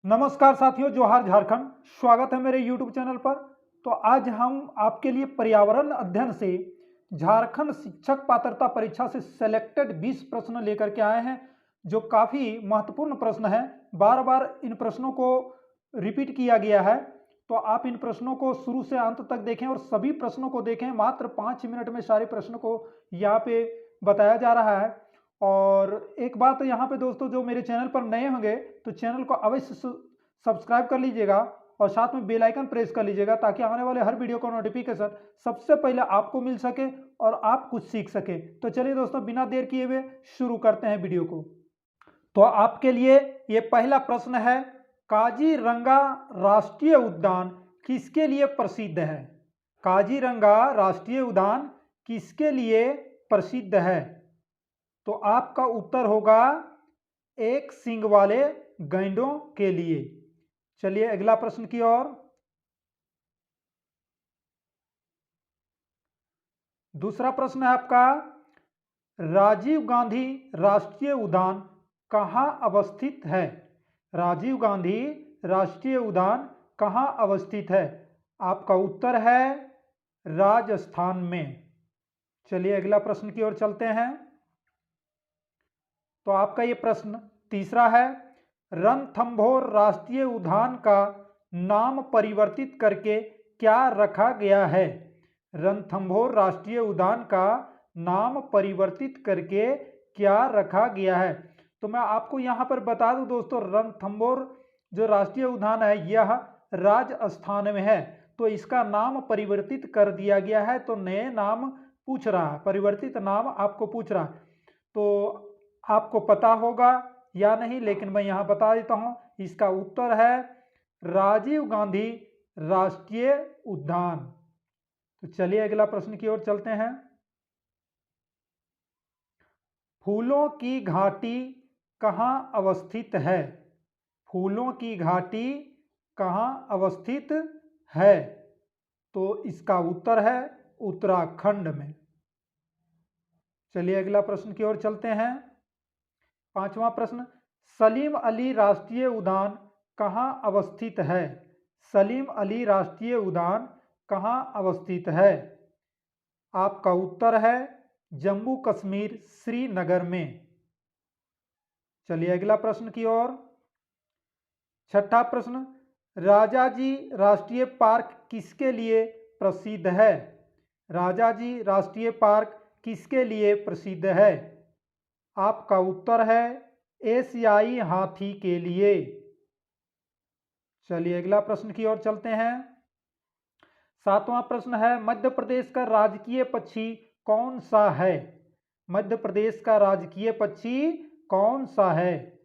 नमस्कार साथियों, जोहार झारखंड। स्वागत है मेरे YouTube चैनल पर। तो आज हम आपके लिए पर्यावरण अध्ययन से झारखंड शिक्षक पात्रता परीक्षा से सेलेक्टेड 20 प्रश्न लेकर के आए हैं, जो काफ़ी महत्वपूर्ण प्रश्न हैं। बार बार इन प्रश्नों को रिपीट किया गया है, तो आप इन प्रश्नों को शुरू से अंत तक देखें और सभी प्रश्नों को देखें। मात्र 5 मिनट में सारे प्रश्न को यहाँ पे बताया जा रहा है। और एक बात यहाँ पे दोस्तों, जो मेरे चैनल पर नए होंगे तो चैनल को अवश्य सब्सक्राइब कर लीजिएगा और साथ में बेल आइकन प्रेस कर लीजिएगा, ताकि आने वाले हर वीडियो का नोटिफिकेशन सबसे पहले आपको मिल सके और आप कुछ सीख सके। तो चलिए दोस्तों, बिना देर किए हुए शुरू करते हैं वीडियो को। तो आपके लिए ये पहला प्रश्न है, काजीरंगा राष्ट्रीय उद्यान किसके लिए प्रसिद्ध है? काजीरंगा राष्ट्रीय उद्यान किसके लिए प्रसिद्ध है? तो आपका उत्तर होगा एक सींग वाले गैंडों के लिए। चलिए अगला प्रश्न की ओर। दूसरा प्रश्न है आपका, राजीव गांधी राष्ट्रीय उद्यान कहाँ अवस्थित है? राजीव गांधी राष्ट्रीय उद्यान कहाँ अवस्थित है? आपका उत्तर है राजस्थान में। चलिए अगला प्रश्न की ओर चलते हैं। तो आपका ये प्रश्न तीसरा है, रणथंभौर राष्ट्रीय उद्यान का नाम परिवर्तित करके क्या रखा गया है? रणथंभौर राष्ट्रीय उद्यान का नाम परिवर्तित करके क्या रखा गया है? तो मैं आपको यहाँ पर बता दूं दोस्तों, रणथंभौर जो राष्ट्रीय उद्यान है यह राजस्थान में है, तो इसका नाम परिवर्तित कर दिया गया है। तो नए नाम पूछ रहा है, परिवर्तित नाम आपको पूछ रहा है, तो आपको पता होगा या नहीं, लेकिन मैं यहाँ बता देता हूँ। इसका उत्तर है राजीव गांधी राष्ट्रीय उद्यान। तो चलिए अगला प्रश्न की ओर चलते हैं। फूलों की घाटी कहाँ अवस्थित है? फूलों की घाटी कहाँ अवस्थित है? तो इसका उत्तर है उत्तराखंड में। चलिए अगला प्रश्न की ओर चलते हैं। पांचवा प्रश्न, सलीम अली राष्ट्रीय उद्यान कहाँ अवस्थित है? सलीम अली राष्ट्रीय उद्यान कहाँ अवस्थित है? आपका उत्तर है जम्मू कश्मीर श्रीनगर में। चलिए अगला प्रश्न की ओर। छठा प्रश्न, राजाजी राष्ट्रीय पार्क किसके लिए प्रसिद्ध है? राजाजी राष्ट्रीय पार्क किसके लिए प्रसिद्ध है? आपका उत्तर है एशियाई हाथी के लिए। चलिए अगला प्रश्न की ओर चलते हैं। सातवां प्रश्न है, मध्य प्रदेश का राजकीय पक्षी कौन सा है? मध्य प्रदेश का राजकीय पक्षी कौन सा है?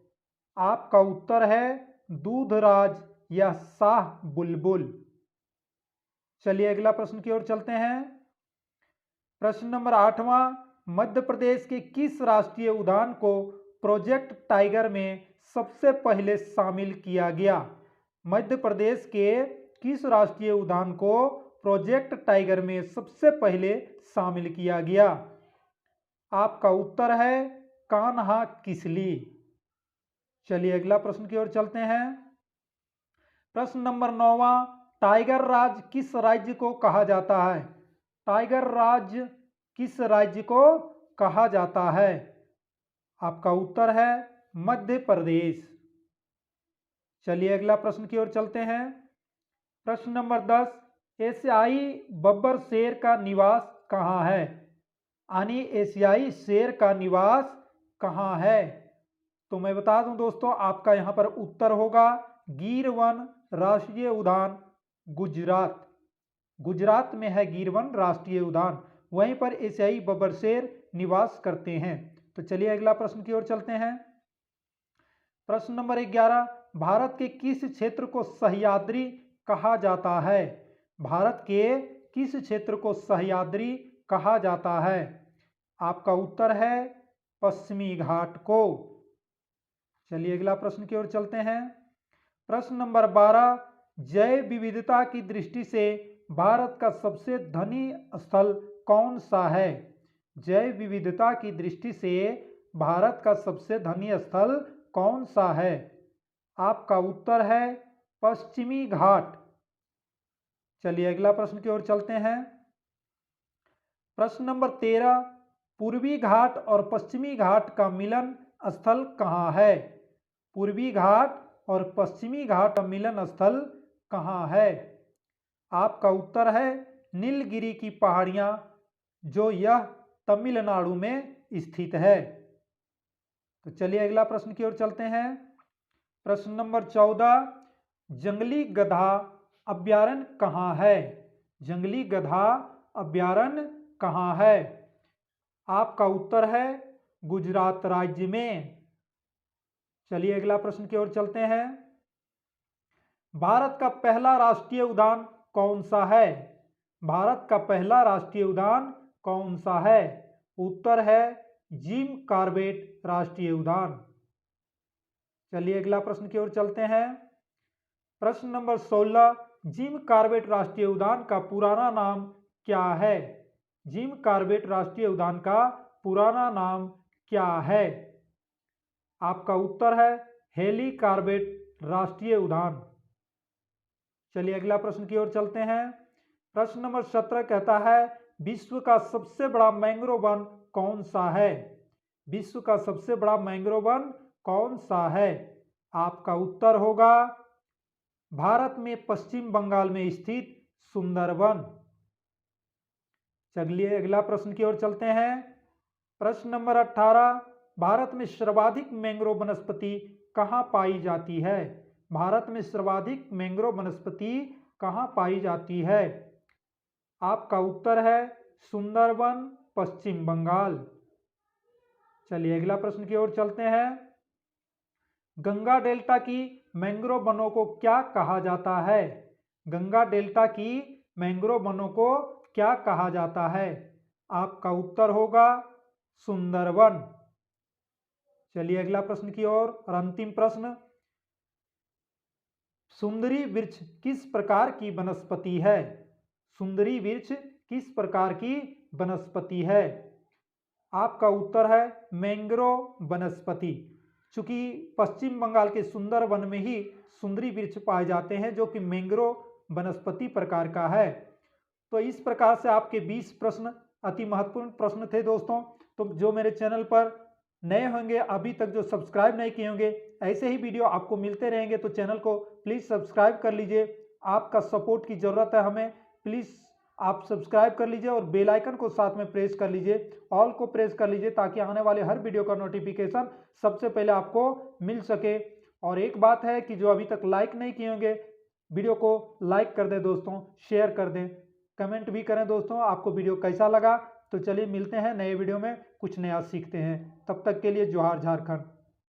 आपका उत्तर है दूधराज या शाह बुलबुल। चलिए अगला प्रश्न की ओर चलते हैं। प्रश्न नंबर 8वां, मध्य प्रदेश के किस राष्ट्रीय उद्यान को प्रोजेक्ट टाइगर में सबसे पहले शामिल किया गया? मध्य प्रदेश के किस राष्ट्रीय उद्यान को प्रोजेक्ट टाइगर में सबसे पहले शामिल किया गया? आपका उत्तर है कान्हा किसली। चलिए अगला प्रश्न की ओर चलते हैं। प्रश्न नंबर 9वां, टाइगर राज किस राज्य को कहा जाता है? टाइगर राज किस राज्य को कहा जाता है? आपका उत्तर है मध्य प्रदेश। चलिए अगला प्रश्न की ओर चलते हैं। प्रश्न नंबर 10, एशियाई बब्बर शेर का निवास कहाँ है? यानी एशियाई शेर का निवास कहाँ है? तो मैं बता दूं दोस्तों, आपका यहाँ पर उत्तर होगा गिर वन राष्ट्रीय उद्यान, गुजरात। गुजरात में है गिर वन राष्ट्रीय उद्यान, वहीं पर एशियाई बब्बर शेर निवास करते हैं। तो चलिए अगला प्रश्न की ओर चलते हैं। प्रश्न नंबर 11, भारत के किस क्षेत्र को सह्याद्री कहा जाता है? भारत के किस क्षेत्र को सह्याद्री कहा जाता है? आपका उत्तर है पश्चिमी घाट को। चलिए अगला प्रश्न की ओर चलते हैं। प्रश्न नंबर 12, जैव विविधता की दृष्टि से भारत का सबसे धनी स्थल कौन सा है? जैव विविधता की दृष्टि से भारत का सबसे धनी स्थल कौन सा है? आपका उत्तर है पश्चिमी घाट। चलिए अगला प्रश्न की ओर चलते हैं। प्रश्न नंबर 13, पूर्वी घाट और पश्चिमी घाट का मिलन स्थल कहाँ है? पूर्वी घाट और पश्चिमी घाट का मिलन स्थल कहाँ है? आपका उत्तर है नीलगिरी की पहाड़ियाँ, जो यह तमिलनाडु में स्थित है। तो चलिए अगला प्रश्न की ओर चलते हैं। प्रश्न नंबर 14, जंगली गधा अभयारण्य कहाँ है? जंगली गधा अभयारण्य कहाँ है? आपका उत्तर है गुजरात राज्य में। चलिए अगला प्रश्न की ओर चलते हैं। भारत का पहला राष्ट्रीय उद्यान कौन सा है? भारत का पहला राष्ट्रीय उद्यान कौन सा है? उत्तर है जिम कॉर्बेट राष्ट्रीय उद्यान। चलिए अगला प्रश्न की ओर चलते हैं। प्रश्न नंबर 16, जिम कॉर्बेट राष्ट्रीय उद्यान का पुराना नाम क्या है? जिम कॉर्बेट राष्ट्रीय उद्यान का पुराना नाम क्या है? आपका उत्तर है हेली कॉर्बेट राष्ट्रीय उद्यान। चलिए अगला प्रश्न की ओर चलते हैं। प्रश्न नंबर 17 कहता है विश्व का सबसे बड़ा मैंग्रोव वन कौन सा है? विश्व का सबसे बड़ा मैंग्रोव वन कौन सा है? आपका उत्तर होगा भारत में पश्चिम बंगाल में स्थित सुंदरवन। चलिए अगला प्रश्न की ओर चलते हैं। प्रश्न नंबर 18, भारत में सर्वाधिक मैंग्रोव वनस्पति कहाँ पाई जाती है? भारत में सर्वाधिक मैंग्रोव वनस्पति कहाँ पाई जाती है? आपका उत्तर है सुंदरवन, पश्चिम बंगाल। चलिए अगला प्रश्न की ओर चलते हैं। गंगा डेल्टा की मैंग्रोव वनों को क्या कहा जाता है? गंगा डेल्टा की मैंग्रोव वनों को क्या कहा जाता है? आपका उत्तर होगा सुंदरवन। चलिए अगला प्रश्न की ओर और अंतिम प्रश्न, सुंदरी वृक्ष किस प्रकार की वनस्पति है? सुंदरी वृक्ष किस प्रकार की वनस्पति है? आपका उत्तर है मैंग्रोव वनस्पति। चूंकि पश्चिम बंगाल के सुंदरवन में ही सुंदरी वृक्ष पाए जाते हैं, जो कि मैंग्रोव वनस्पति प्रकार का है। तो इस प्रकार से आपके 20 प्रश्न अति महत्वपूर्ण प्रश्न थे दोस्तों। तो जो मेरे चैनल पर नए होंगे, अभी तक जो सब्सक्राइब नहीं किए होंगे, ऐसे ही वीडियो आपको मिलते रहेंगे, तो चैनल को प्लीज़ सब्सक्राइब कर लीजिए। आपका सपोर्ट की ज़रूरत है हमें। प्लीज़ आप सब्सक्राइब कर लीजिए और बेल आइकन को साथ में प्रेस कर लीजिए, ऑल को प्रेस कर लीजिए, ताकि आने वाले हर वीडियो का नोटिफिकेशन सबसे पहले आपको मिल सके। और एक बात है कि जो अभी तक लाइक नहीं किए होंगे, वीडियो को लाइक कर दें दोस्तों, शेयर कर दें, कमेंट भी करें दोस्तों आपको वीडियो कैसा लगा। तो चलिए मिलते हैं नए वीडियो में, कुछ नया सीखते हैं। तब तक के लिए जोहार झारखंड।